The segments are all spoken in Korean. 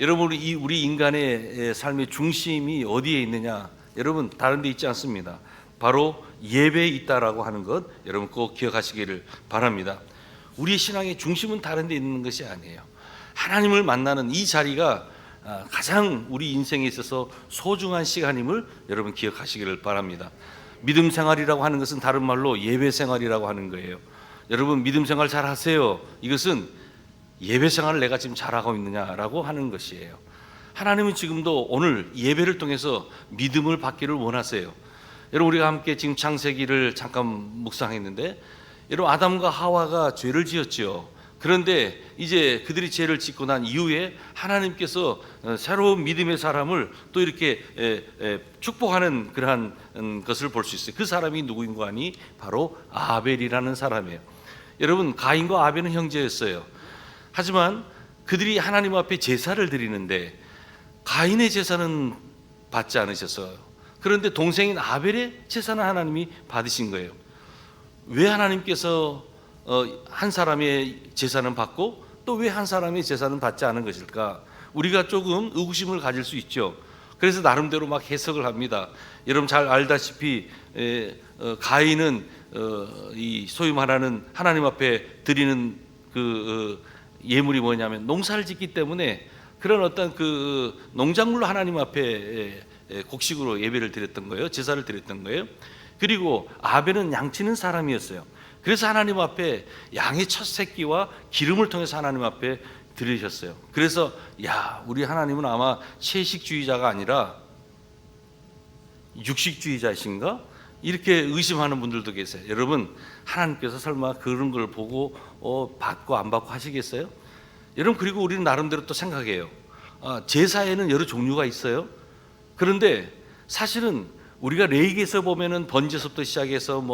여러분, 우리 인간의 삶의 중심이 어디에 있느냐? 여러분, 다른 데 있지 않습니다. 바로 예배에 있다라고 하는 것, 여러분 꼭 기억하시기를 바랍니다. 우리의 신앙의 중심은 다른 데 있는 것이 아니에요. 하나님을 만나는 이 자리가 가장 우리 인생에 있어서 소중한 시간임을 여러분 기억하시기를 바랍니다. 믿음 생활이라고 하는 것은 다른 말로 예배 생활이라고 하는 거예요. 여러분, 믿음 생활 잘 하세요. 이것은 예배 생활을 내가 지금 잘하고 있느냐라고 하는 것이에요. 하나님은 지금도 오늘 예배를 통해서 믿음을 받기를 원하세요. 여러분, 우리가 함께 지금 창세기를 잠깐 묵상했는데, 여러분, 아담과 하와가 죄를 지었죠. 그런데 이제 그들이 죄를 짓고 난 이후에 하나님께서 새로운 믿음의 사람을 또 이렇게 축복하는 그러한 것을 볼 수 있어요. 그 사람이 누구인가 하니 바로 아벨이라는 사람이에요. 여러분, 가인과 아벨은 형제였어요. 하지만 그들이 하나님 앞에 제사를 드리는데 가인의 제사는 받지 않으셨어요. 그런데 동생인 아벨의 제사는 하나님이 받으신 거예요. 왜 하나님께서 한 사람의 제사는 받고 또 왜 한 사람의 제사는 받지 않은 것일까? 우리가 조금 의구심을 가질 수 있죠. 그래서 나름대로 막 해석을 합니다. 여러분 잘 알다시피 가인은 이 소위 말하는 하나님 앞에 드리는 예물이 뭐냐면 농사를 짓기 때문에 그런 어떤 농작물로 하나님 앞에 곡식으로 예배를 드렸던 거예요. 제사를 드렸던 거예요. 그리고 아벨은 양치는 사람이었어요. 그래서 하나님 앞에 양의 첫 새끼와 기름을 통해서 하나님 앞에 드리셨어요. 그래서 우리 하나님은 아마 채식주의자가 아니라 육식주의자이신가? 이렇게 의심하는 분들도 계세요. 여러분, 하나님께서 설마 그런 걸 보고 받고 안 받고 하시겠어요? 여러분, 그리고 우리는 나름대로 또 생각해요. 제사에는 여러 종류가 있어요. 그런데 사실은 우리가 레위기에서 보면은 번제서부터 시작해서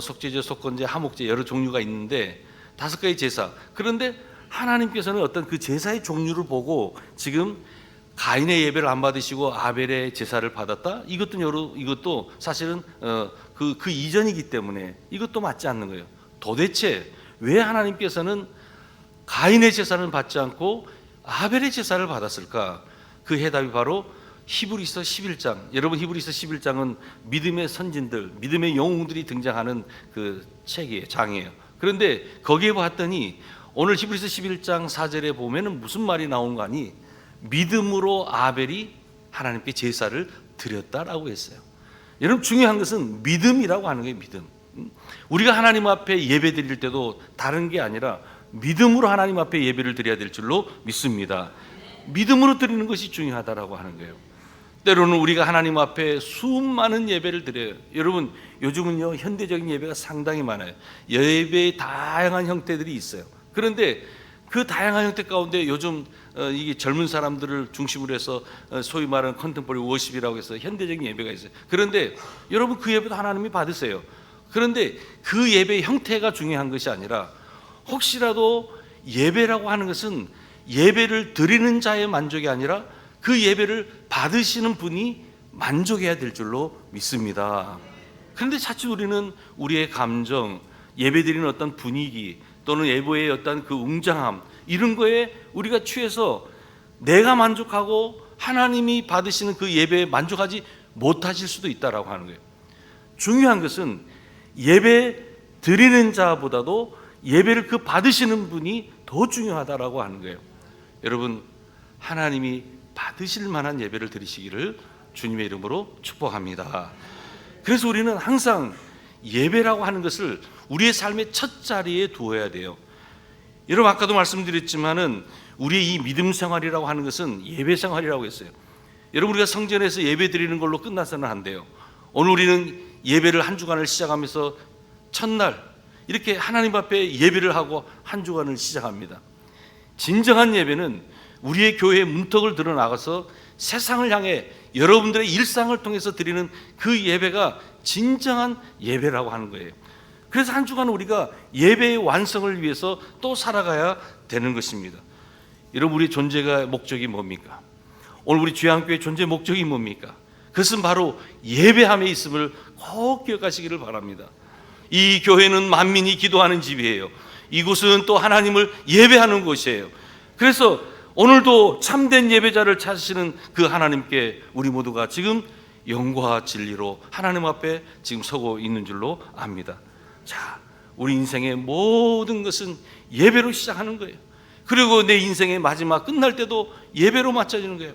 속죄제, 속건제, 하목제 여러 종류가 있는데 5가지 제사. 그런데 하나님께서는 어떤 그 제사의 종류를 보고 지금 가인의 예배를 안 받으시고 아벨의 제사를 받았다. 이것도 사실은 그 이전이기 때문에 이것도 맞지 않는 거예요. 도대체 왜 하나님께서는 가인의 제사를 받지 않고 아벨의 제사를 받았을까? 그 해답이 바로 히브리서 11장. 여러분, 히브리서 11장은 믿음의 선진들, 믿음의 영웅들이 등장하는 그 책이에요, 장이에요. 그런데 거기에 봤더니 오늘 히브리서 11장 4절에 보면은 무슨 말이 나온가 하니 믿음으로 아벨이 하나님께 제사를 드렸다라고 했어요. 여러분, 중요한 것은 믿음이라고 하는 거예요. 믿음. 우리가 하나님 앞에 예배 드릴 때도 다른 게 아니라 믿음으로 하나님 앞에 예배를 드려야 될 줄로 믿습니다. 믿음으로 드리는 것이 중요하다라고 하는 거예요. 때로는 우리가 하나님 앞에 수많은 예배를 드려요. 여러분, 요즘은요 현대적인 예배가 상당히 많아요. 예배의 다양한 형태들이 있어요. 그런데 그 다양한 형태 가운데 요즘 이게 젊은 사람들을 중심으로 해서 소위 말하는 컨템포리 워십이라고 해서 현대적인 예배가 있어요. 그런데 여러분, 그 예배도 하나님이 받으세요. 그런데 그 예배의 형태가 중요한 것이 아니라 혹시라도 예배라고 하는 것은 예배를 드리는 자의 만족이 아니라 그 예배를 받으시는 분이 만족해야 될 줄로 믿습니다. 그런데 자칫 우리는 우리의 감정, 예배 드리는 어떤 분위기 또는 예배의 어떤 그 웅장함, 이런 거에 우리가 취해서 내가 만족하고 하나님이 받으시는 그 예배에 만족하지 못하실 수도 있다라고 하는 거예요. 중요한 것은 예배 드리는 자보다도 예배를 받으시는 분이 더 중요하다라고 하는 거예요. 여러분, 하나님이 받으실 만한 예배를 드리시기를 주님의 이름으로 축복합니다. 그래서 우리는 항상 예배라고 하는 것을 우리의 삶의 첫 자리에 두어야 돼요. 여러분, 아까도 말씀드렸지만은 우리의 이 믿음 생활이라고 하는 것은 예배 생활이라고 했어요. 여러분, 우리가 성전에서 예배 드리는 걸로 끝나서는 안 돼요. 오늘 우리는 예배를 한 주간을 시작하면서 첫날 이렇게 하나님 앞에 예배를 하고 한 주간을 시작합니다. 진정한 예배는 우리의 교회의 문턱을 드러나가서 세상을 향해 여러분들의 일상을 통해서 드리는 그 예배가 진정한 예배라고 하는 거예요. 그래서 한 주간 우리가 예배의 완성을 위해서 또 살아가야 되는 것입니다. 여러분, 우리의 존재가 목적이 뭡니까? 오늘 우리 주양교회 존재 목적이 뭡니까? 그것은 바로 예배함에 있음을 꼭 기억하시기를 바랍니다. 이 교회는 만민이 기도하는 집이에요. 이곳은 또 하나님을 예배하는 곳이에요. 그래서 오늘도 참된 예배자를 찾으시는 그 하나님께 우리 모두가 지금 영과 진리로 하나님 앞에 지금 서고 있는 줄로 압니다. 자, 우리 인생의 모든 것은 예배로 시작하는 거예요. 그리고 내 인생의 마지막 끝날 때도 예배로 맞춰지는 거예요.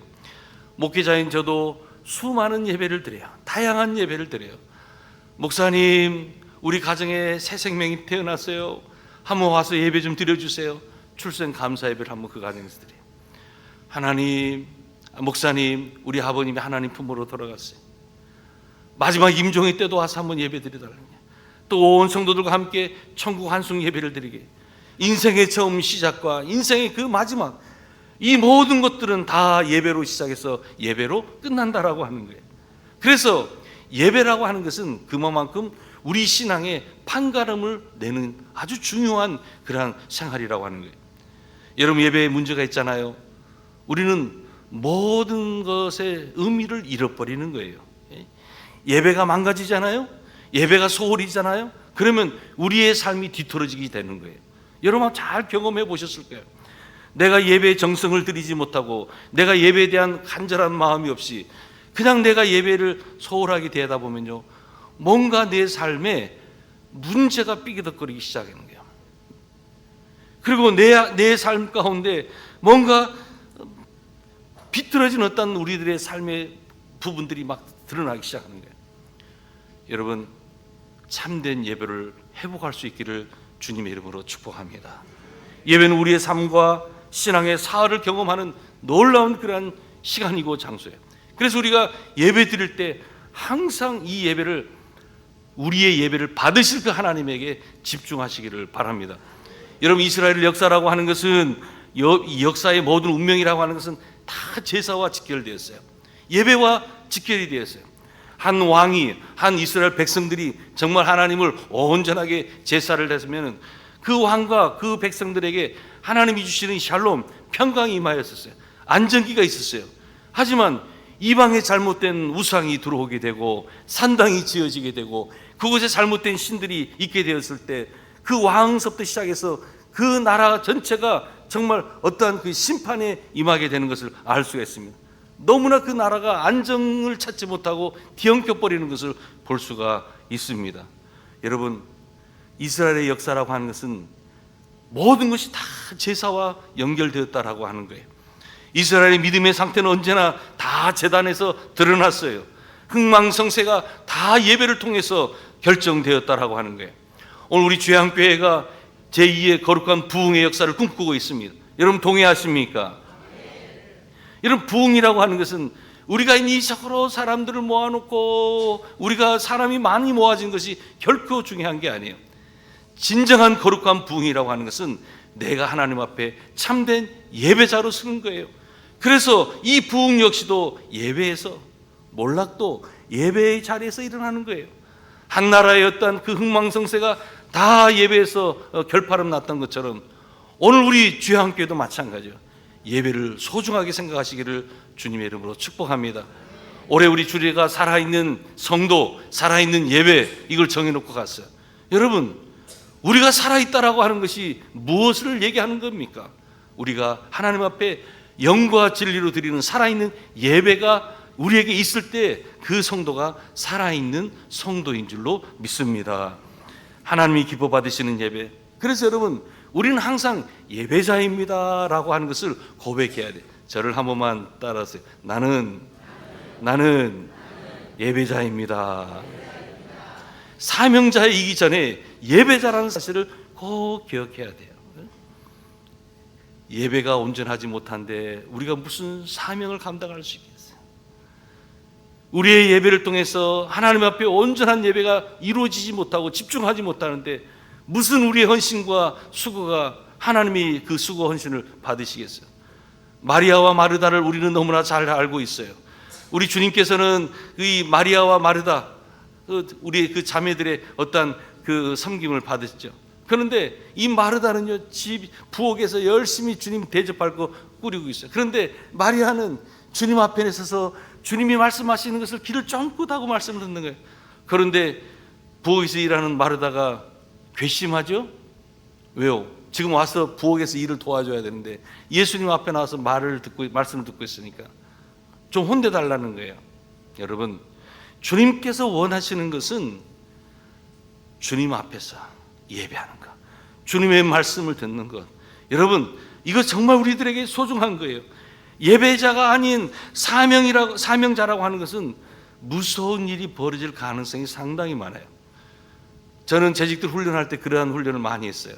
목회자인 저도 수많은 예배를 드려요. 다양한 예배를 드려요. 목사님, 우리 가정에 새 생명이 태어났어요. 한번 와서 예배 좀 드려주세요. 출생 감사 예배를 한번 그 가정에서 드려요. 하나님, 목사님, 우리 아버님이 하나님 품으로 돌아갔어요. 마지막 임종의 때도 와서 한번 예배 드려달라고. 또 온 성도들과 함께 천국 환송 예배를 드리게. 인생의 처음 시작과 인생의 그 마지막, 이 모든 것들은 다 예배로 시작해서 예배로 끝난다라고 하는 거예요. 그래서 예배라고 하는 것은 그만큼 우리 신앙의 판가름을 내는 아주 중요한 그러한 생활이라고 하는 거예요. 여러분, 예배에 문제가 있잖아요. 우리는 모든 것의 의미를 잃어버리는 거예요. 예배가 망가지잖아요. 예배가 소홀이잖아요. 그러면 우리의 삶이 뒤틀어지게 되는 거예요. 여러분 잘 경험해 보셨을 거예요. 내가 예배에 정성을 들이지 못하고 내가 예배에 대한 간절한 마음이 없이 그냥 내가 예배를 소홀하게 되다 보면요, 뭔가 내 삶에 문제가 삐그덕거리기 시작하는 거예요. 그리고 내 삶 가운데 뭔가 비틀어진 어떤 우리들의 삶의 부분들이 막 드러나기 시작하는 거예요. 여러분, 참된 예배를 회복할 수 있기를 주님의 이름으로 축복합니다. 예배는 우리의 삶과 신앙의 사활을 경험하는 놀라운 그러한 시간이고 장소예요. 그래서 우리가 예배 드릴 때 항상 이 예배를, 우리의 예배를 받으실 그 하나님에게 집중하시기를 바랍니다. 여러분, 이스라엘 역사라고 하는 것은, 이 역사의 모든 운명이라고 하는 것은 다 제사와 직결되었어요. 예배와 직결이 되었어요. 한 왕이, 한 이스라엘 백성들이 정말 하나님을 온전하게 제사를 했으면 그 왕과 그 백성들에게 하나님이 주시는 샬롬, 평강이 임하였었어요. 안정기가 있었어요. 하지만 이방에 잘못된 우상이 들어오게 되고 산당이 지어지게 되고 그곳에 잘못된 신들이 있게 되었을 때 그 왕서부터 시작해서 그 나라 전체가 정말 어떠한 그 심판에 임하게 되는 것을 알 수가 있습니다. 너무나 그 나라가 안정을 찾지 못하고 뒤엉켜 버리는 것을 볼 수가 있습니다. 여러분, 이스라엘의 역사라고 하는 것은 모든 것이 다 제사와 연결되었다라고 하는 거예요. 이스라엘의 믿음의 상태는 언제나 다 제단에서 드러났어요. 흥망성쇠가 다 예배를 통해서 결정되었다라고 하는 거예요. 오늘 우리 주양교회가 제2의 거룩한 부흥의 역사를 꿈꾸고 있습니다. 여러분 동의하십니까? 여러분, 부흥이라고 하는 것은 우리가 인위적으로 사람들을 모아놓고 우리가 사람이 많이 모아진 것이 결코 중요한 게 아니에요. 진정한 거룩한 부흥이라고 하는 것은 내가 하나님 앞에 참된 예배자로 서는 거예요. 그래서 이 부흥 역시도 예배에서, 몰락도 예배의 자리에서 일어나는 거예요. 한 나라의 어떤 그 흥망성쇠가 다 예배에서 결파름 났던 것처럼 오늘 우리 주양교회도 마찬가지예요. 예배를 소중하게 생각하시기를 주님의 이름으로 축복합니다. 올해 우리 주례가 살아있는 성도, 살아있는 예배, 이걸 정해놓고 갔어요. 여러분, 우리가 살아있다라고 하는 것이 무엇을 얘기하는 겁니까? 우리가 하나님 앞에 영과 진리로 드리는 살아있는 예배가 우리에게 있을 때 그 성도가 살아있는 성도인 줄로 믿습니다. 하나님이 기뻐 받으시는 예배. 그래서 여러분, 우리는 항상 예배자입니다 라고 하는 것을 고백해야 돼요. 저를 한 번만 따라하세요. 나는 예배자입니다. 사명자이기 전에 예배자라는 사실을 꼭 기억해야 돼요. 예배가 온전하지 못한데 우리가 무슨 사명을 감당할 수 있겠어요? 우리의 예배를 통해서 하나님 앞에 온전한 예배가 이루어지지 못하고 집중하지 못하는데 무슨 우리의 헌신과 수고가 하나님이 그 수고 헌신을 받으시겠어요? 마리아와 마르다를 우리는 너무나 잘 알고 있어요. 우리 주님께서는 이 마리아와 마르다, 우리 그 자매들의 어떤 그 섬김을 받으셨죠. 그런데 이 마르다는요, 집 부엌에서 열심히 주님 대접하고 꾸리고 있어요. 그런데 마리아는 주님 앞에 서서 주님이 말씀하시는 것을 귀를 쫑긋 하고 말씀을 듣는 거예요. 그런데 부엌에서 일하는 마르다가 괘씸하죠? 왜요? 지금 와서 부엌에서 일을 도와줘야 되는데 예수님 앞에 나와서 말씀을 듣고 있으니까 좀 혼내달라는 거예요. 여러분, 주님께서 원하시는 것은 주님 앞에서 예배하는 것, 주님의 말씀을 듣는 것. 여러분, 이거 정말 우리들에게 소중한 거예요. 예배자가 아닌 사명자라고 하는 것은 무서운 일이 벌어질 가능성이 상당히 많아요. 저는 재직들 훈련할 때 그러한 훈련을 많이 했어요.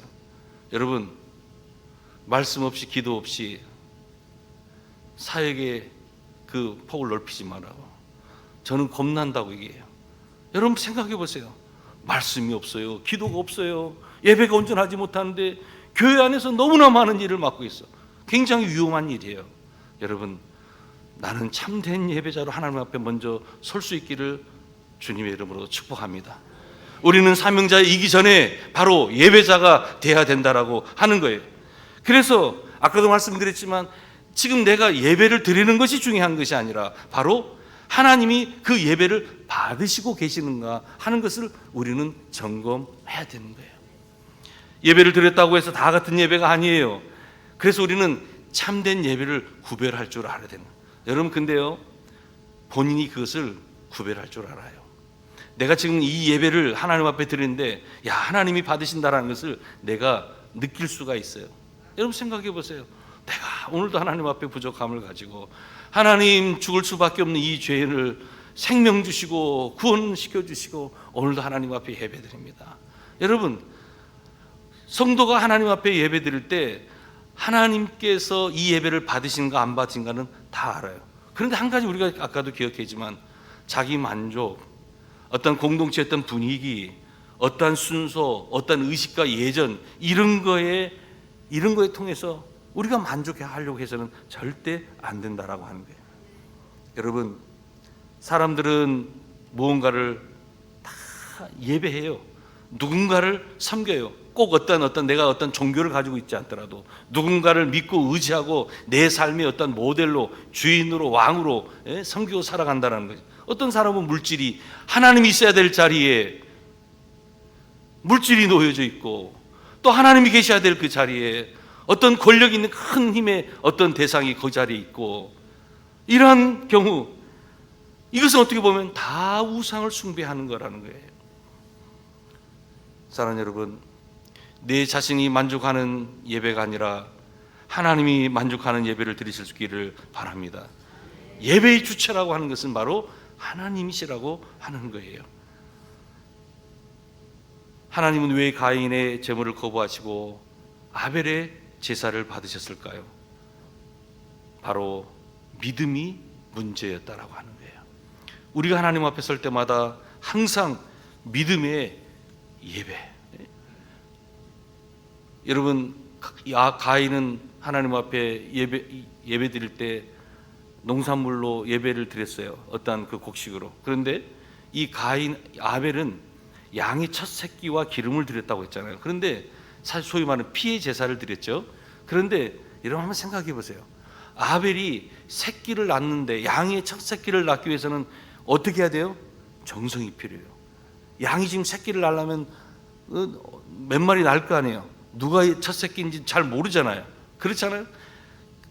여러분, 말씀 없이 기도 없이 사역의 그 폭을 넓히지 말라고. 저는 겁난다고 얘기해요. 여러분 생각해 보세요. 말씀이 없어요. 기도가 없어요. 예배가 온전하지 못하는데 교회 안에서 너무나 많은 일을 맡고 있어. 굉장히 위험한 일이에요. 여러분, 나는 참된 예배자로 하나님 앞에 먼저 설 수 있기를 주님의 이름으로 축복합니다. 우리는 사명자이기 전에 바로 예배자가 돼야 된다라고 하는 거예요. 그래서 아까도 말씀드렸지만 지금 내가 예배를 드리는 것이 중요한 것이 아니라 바로 하나님이 그 예배를 받으시고 계시는가 하는 것을 우리는 점검해야 되는 거예요. 예배를 드렸다고 해서 다 같은 예배가 아니에요. 그래서 우리는 참된 예배를 구별할 줄 알아야 되는 거예요. 여러분, 근데요, 본인이 그것을 구별할 줄 알아요. 내가 지금 이 예배를 하나님 앞에 드리는데 야, 하나님이 받으신다라는 것을 내가 느낄 수가 있어요. 여러분 생각해 보세요. 내가 오늘도 하나님 앞에 부족함을 가지고 하나님, 죽을 수밖에 없는 이 죄를 생명 주시고 구원시켜 주시고 오늘도 하나님 앞에 예배 드립니다. 여러분, 성도가 하나님 앞에 예배 드릴 때 하나님께서 이 예배를 받으신가 안 받으신가는 다 알아요. 그런데 한 가지 우리가 아까도 기억했지만 자기 만족, 어떤 공동체 어떤 분위기, 어떤 순서, 어떤 의식과 예전 이런 거에 통해서 우리가 만족하려고 해서는 절대 안 된다라고 하는 거예요. 여러분, 사람들은 무언가를 다 예배해요. 누군가를 섬겨요. 꼭 내가 어떤 종교를 가지고 있지 않더라도 누군가를 믿고 의지하고 내 삶의 어떤 모델로, 주인으로, 왕으로 섬기고 살아간다는 거죠. 어떤 사람은 물질이, 하나님이 있어야 될 자리에 물질이 놓여져 있고 또 하나님이 계셔야 될 그 자리에 어떤 권력 있는 큰 힘의 어떤 대상이 그 자리에 있고, 이러한 경우 이것은 어떻게 보면 다 우상을 숭배하는 거라는 거예요. 사랑하는 여러분, 내 자신이 만족하는 예배가 아니라 하나님이 만족하는 예배를 드리실 수 있기를 바랍니다. 예배의 주체라고 하는 것은 바로 하나님이시라고 하는 거예요. 하나님은 왜 가인의 제물을 거부하시고 아벨의 제사를 받으셨을까요? 바로 믿음이 문제였다라고 하는 거예요. 우리가 하나님 앞에 설 때마다 항상 믿음의 예배. 여러분, 가인은 하나님 앞에 예배 드릴 때 농산물로 예배를 드렸어요. 어떤 그 곡식으로. 그런데 이 아벨은 양의 첫 새끼와 기름을 드렸다고 했잖아요. 그런데 사실 소위 말하는 피의 제사를 드렸죠. 그런데 여러분 한번 생각해 보세요. 아벨이 새끼를 낳는데, 양의 첫 새끼를 낳기 위해서는 어떻게 해야 돼요? 정성이 필요해요. 양이 지금 새끼를 낳으려면 몇 마리 낳을 거 아니에요. 누가 첫 새끼인지 잘 모르잖아요. 그렇잖아요.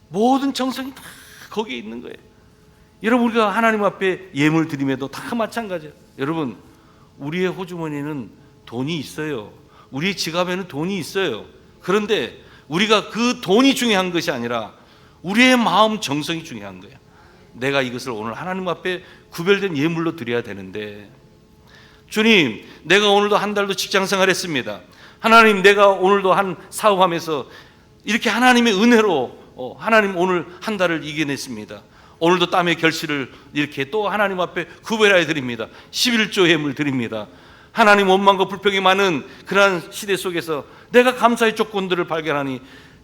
모든 정성이 다 거기에 있는 거예요. 여러분, 우리가 하나님 앞에 예물 드림에도 다 마찬가지예요. 여러분, 우리의 호주머니는 돈이 있어요. 우리 지갑에는 돈이 있어요. 그런데 우리가 그 돈이 중요한 것이 아니라 우리의 마음 정성이 중요한 거예요. 내가 이것을 오늘 하나님 앞에 구별된 예물로 드려야 되는데, 주님, 내가 오늘도 한 달도 직장생활 했습니다. 하나님, 내가 오늘도 한 사업하면서 이렇게 하나님의 은혜로 하나님 오늘 한 달을 이겨냈습니다. 오늘도 땀의 결실을 이렇게 또 하나님 앞에 구별하여 드립니다. 11조 예물 드립니다. 하나님, 원망과 불평이 많은 그러한 시대 속에서 내가 감사의 조건들을 발견하니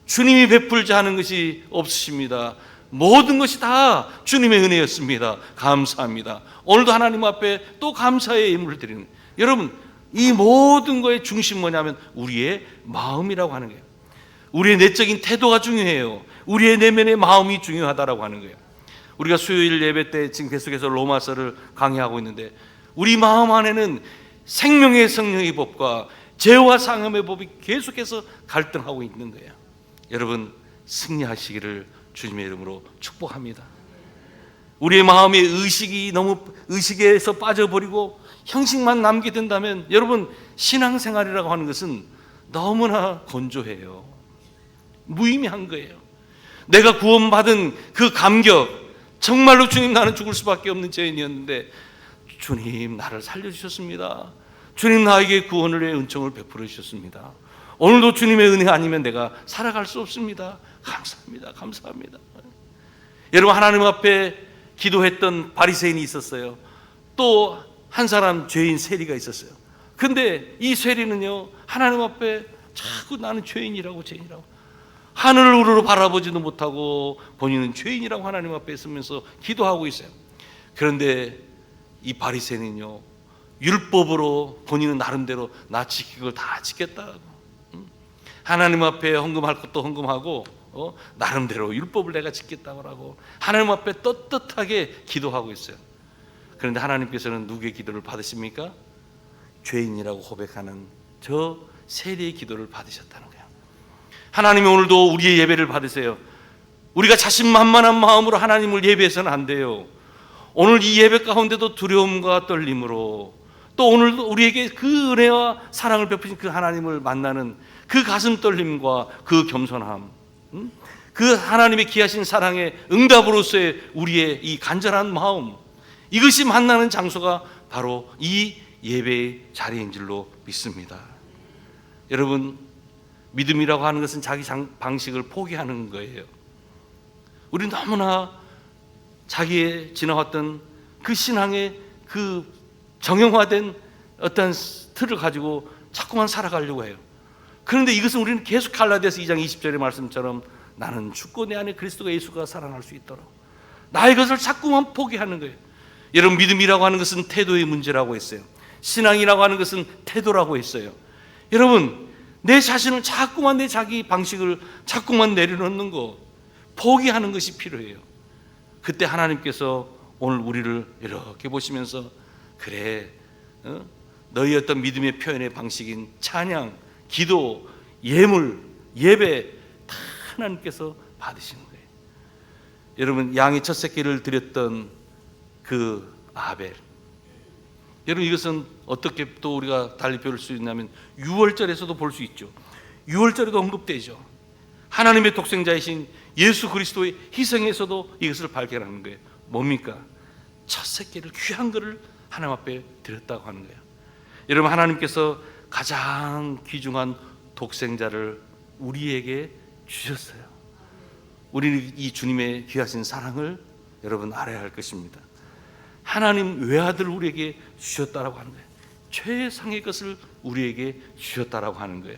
주님이 베풀지 않은 것이 없으십니다. 모든 것이 다 주님의 은혜였습니다. 감사합니다. 오늘도 하나님 앞에 또 감사의 예물을 드리는, 여러분, 이 모든 거의 중심 뭐냐면 우리의 마음이라고 하는 거예요. 우리의 내적인 태도가 중요해요. 우리의 내면의 마음이 중요하다라고 하는 거예요. 우리가 수요일 예배 때 지금 계속해서 로마서를 강의하고 있는데 우리 마음 안에는 생명의 성령의 법과 죄와 상함의 법이 계속해서 갈등하고 있는 거예요. 여러분, 승리하시기를 주님의 이름으로 축복합니다. 우리의 마음의 의식이 너무 의식에서 빠져버리고 형식만 남게 된다면 여러분, 신앙생활이라고 하는 것은 너무나 건조해요. 무의미한 거예요. 내가 구원받은 그 감격, 정말로 주님, 나는 죽을 수밖에 없는 죄인이었는데 주님 나를 살려주셨습니다. 주님 나에게 구원을 해 은총을 베풀어 주셨습니다. 오늘도 주님의 은혜 아니면 내가 살아갈 수 없습니다. 감사합니다. 감사합니다. 여러분, 하나님 앞에 기도했던 바리새인이 있었어요. 또 한 사람 죄인 세리가 있었어요. 근데 이 세리는요, 하나님 앞에 자꾸 나는 죄인이라고 하늘을 우러러 바라보지도 못하고 본인은 죄인이라고 하나님 앞에 서면서 기도하고 있어요. 그런데 이 바리새인은요, 율법으로 본인은 나름대로 나 지킬 걸 다 지켰다. 하나님 앞에 헌금할 것도 헌금하고 나름대로 율법을 내가 지켰다고 하고 하나님 앞에 떳떳하게 기도하고 있어요. 그런데 하나님께서는 누구의 기도를 받으십니까? 죄인이라고 고백하는 저 세리의 기도를 받으셨다는 거예요. 하나님이 오늘도 우리의 예배를 받으세요. 우리가 자신만만한 마음으로 하나님을 예배해서는 안 돼요. 오늘 이 예배 가운데도 두려움과 떨림으로, 또 오늘 우리에게 그 은혜와 사랑을 베푸신 그 하나님을 만나는 그 가슴 떨림과 그 겸손함, 그 하나님의 귀하신 사랑의 응답으로서의 우리의 이 간절한 마음, 이것이 만나는 장소가 바로 이 예배의 자리인 줄로 믿습니다. 여러분, 믿음이라고 하는 것은 자기 방식을 포기하는 거예요. 우리 너무나 자기의 지나왔던 그 신앙의 그 정형화된 어떤 틀을 가지고 자꾸만 살아가려고 해요. 그런데 이것은 우리는 계속 갈라디아서 2장 20절의 말씀처럼 나는 죽고 내 안에 그리스도가 예수가 살아날 수 있도록 나의 것을 자꾸만 포기하는 거예요. 여러분, 믿음이라고 하는 것은 태도의 문제라고 했어요. 신앙이라고 하는 것은 태도라고 했어요. 여러분, 내 자신을 자꾸만 내 자기 방식을 자꾸만 내려놓는 거, 포기하는 것이 필요해요. 그때 하나님께서 오늘 우리를 이렇게 보시면서 그래, 너희 어떤 믿음의 표현의 방식인 찬양, 기도, 예물, 예배 다 하나님께서 받으시는 거예요. 여러분, 양의 첫 새끼를 드렸던 그 아벨, 여러분, 이것은 어떻게 또 우리가 달리 배울 수 있냐면 6월절에서도 볼 수 있죠. 6월절에도 언급되죠. 하나님의 독생자이신 예수 그리스도의 희생에서도 이것을 발견하는 거예요. 뭡니까? 첫 새끼를, 귀한 것을 하나님 앞에 드렸다고 하는 거예요. 여러분, 하나님께서 가장 귀중한 독생자를 우리에게 주셨어요. 우리는 이 주님의 귀하신 사랑을 여러분 알아야 할 것입니다. 하나님 외아들을 우리에게 주셨다라고 하는 거예요. 최상의 것을 우리에게 주셨다라고 하는 거예요.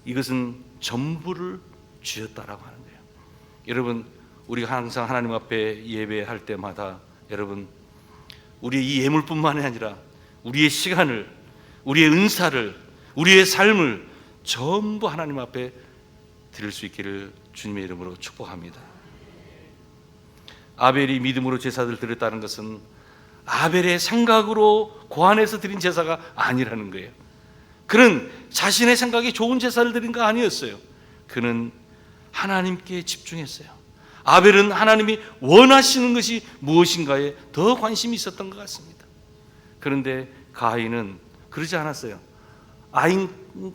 이것은 전부를 주셨다라고 하는 거예요. 여러분, 우리가 항상 하나님 앞에 예배할 때마다 여러분, 우리의 이 예물뿐만이 아니라 우리의 시간을, 우리의 은사를, 우리의 삶을 전부 하나님 앞에 드릴 수 있기를 주님의 이름으로 축복합니다. 아벨이 믿음으로 제사를 드렸다는 것은 아벨의 생각으로 고안해서 드린 제사가 아니라는 거예요. 그는 자신의 생각이 좋은 제사를 드린 거 아니었어요. 그는 하나님께 집중했어요. 아벨은 하나님이 원하시는 것이 무엇인가에 더 관심이 있었던 것 같습니다. 그런데 가인은 그러지 않았어요.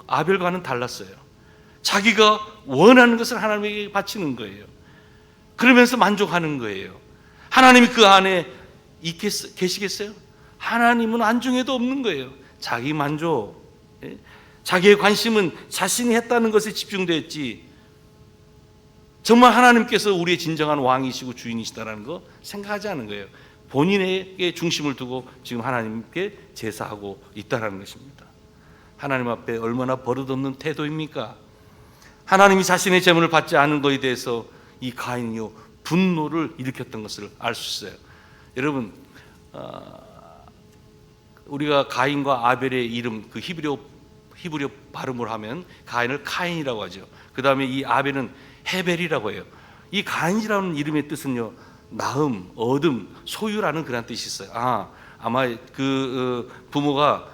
아벨과는 달랐어요. 자기가 원하는 것을 하나님에게 바치는 거예요. 그러면서 만족하는 거예요. 하나님이 그 안에 계시겠어요? 하나님은 안중에도 없는 거예요. 자기 만족, 자기의 관심은 자신이 했다는 것에 집중되었지, 정말 하나님께서 우리의 진정한 왕이시고 주인이시다라는 거 생각하지 않은 거예요. 본인에게 중심을 두고 지금 하나님께 제사하고 있다는 것입니다. 하나님 앞에 얼마나 버릇없는 태도입니까? 하나님이 자신의 제물을 받지 않은 것에 대해서 이 가인이요, 분노를 일으켰던 것을 알 수 있어요. 여러분, 우리가 가인과 아벨의 이름, 그 히브리어 발음을 하면 가인을 카인이라고 하죠. 그 다음에 이 아벨은 헤벨이라고 해요. 이 가인이라는 이름의 뜻은요, 낳음, 얻음, 소유라는 그런 뜻이 있어요. 아마 그 부모가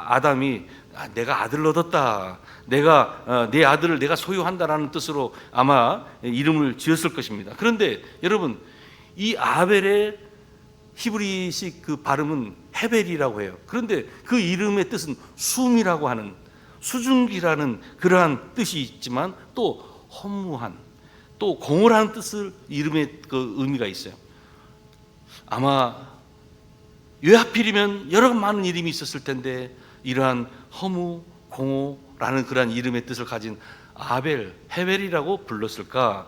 아담이 내가 아들을 얻었다, 내가 내 아들을 내가 소유한다라는 뜻으로 아마 이름을 지었을 것입니다. 그런데 여러분, 이 아벨의 히브리식 그 발음은 헤벨이라고 해요. 그런데 그 이름의 뜻은 숨이라고 하는, 수증기라는 그러한 뜻이 있지만 또 허무한, 또 공허한 뜻을 이름의 그 의미가 있어요. 아마 왜 하필이면 여러 많은 이름이 있었을 텐데 이러한 허무, 공허라는 그러한 이름의 뜻을 가진 아벨, 헤벨이라고 불렀을까?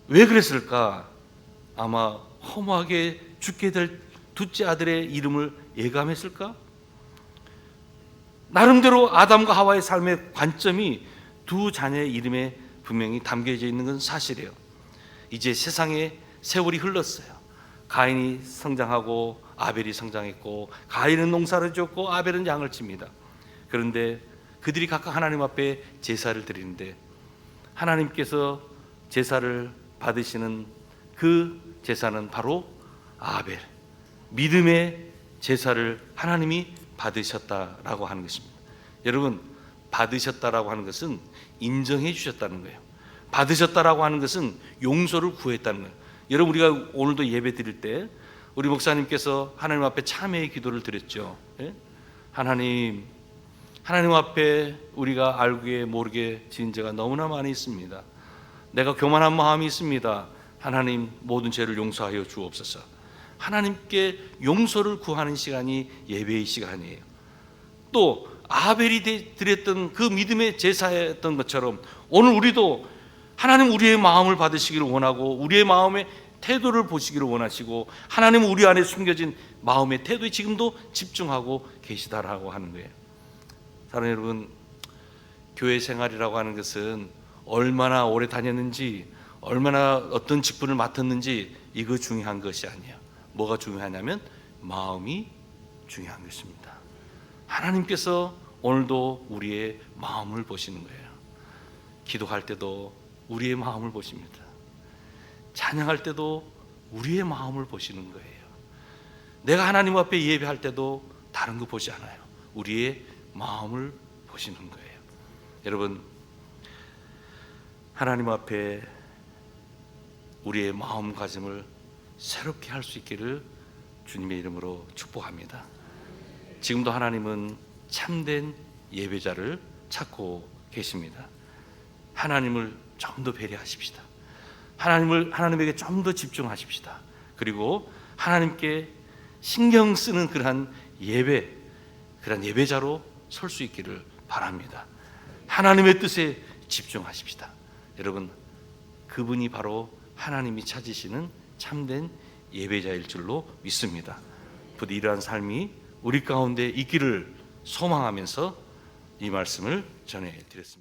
왜 그랬을까? 아마 허무하게 죽게 될 둘째 아들의 이름을 예감했을까? 나름대로 아담과 하와의 삶의 관점이 두 자녀의 이름에 분명히 담겨져 있는 건 사실이에요. 이제 세상에 세월이 흘렀어요. 가인이 성장하고 아벨이 성장했고, 가인은 농사를 지었고 아벨은 양을 칩니다. 그런데 그들이 각각 하나님 앞에 제사를 드리는데 하나님께서 제사를 받으시는 그 제사는 바로 아벨, 믿음의 제사를 하나님이 받으셨다라고 하는 것입니다. 여러분, 받으셨다라고 하는 것은 인정해 주셨다는 거예요. 받으셨다라고 하는 것은 용서를 구했다는 거예요. 여러분, 우리가 오늘도 예배 드릴 때 우리 목사님께서 하나님 앞에 참회의 기도를 드렸죠. 예? 하나님 앞에 우리가 알게 모르게 지은 죄가 너무나 많이 있습니다. 내가 교만한 마음이 있습니다. 하나님, 모든 죄를 용서하여 주옵소서. 하나님께 용서를 구하는 시간이 예배의 시간이에요. 또 아벨이 드렸던 그 믿음의 제사였던 것처럼 오늘 우리도 하나님 우리의 마음을 받으시기를 원하고 우리의 마음의 태도를 보시기를 원하시고 하나님 우리 안에 숨겨진 마음의 태도에 지금도 집중하고 계시다라고 하는 거예요. 사랑하는 여러분, 교회 생활이라고 하는 것은 얼마나 오래 다녔는지, 얼마나 어떤 직분을 맡았는지 이거 중요한 것이 아니에요. 뭐가 중요하냐면 마음이 중요한 것입니다. 하나님께서 오늘도 우리의 마음을 보시는 거예요. 기도할 때도 우리의 마음을 보십니다. 찬양할 때도 우리의 마음을 보시는 거예요. 내가 하나님 앞에 예배할 때도 다른 거 보지 않아요. 우리의 마음을 보시는 거예요. 여러분, 하나님 앞에 우리의 마음가짐을 새롭게 할 수 있기를 주님의 이름으로 축복합니다. 지금도 하나님은 참된 예배자를 찾고 계십니다. 하나님을 좀 더 배려하십시다. 하나님에게 좀 더 집중하십시다. 그리고 하나님께 신경 쓰는 그러한 예배자로 설 수 있기를 바랍니다. 하나님의 뜻에 집중하십시다. 여러분, 그분이 바로 하나님이 찾으시는 참된 예배자일 줄로 믿습니다. 부디 이러한 삶이 우리 가운데 있기를 소망하면서 이 말씀을 전해드렸습니다.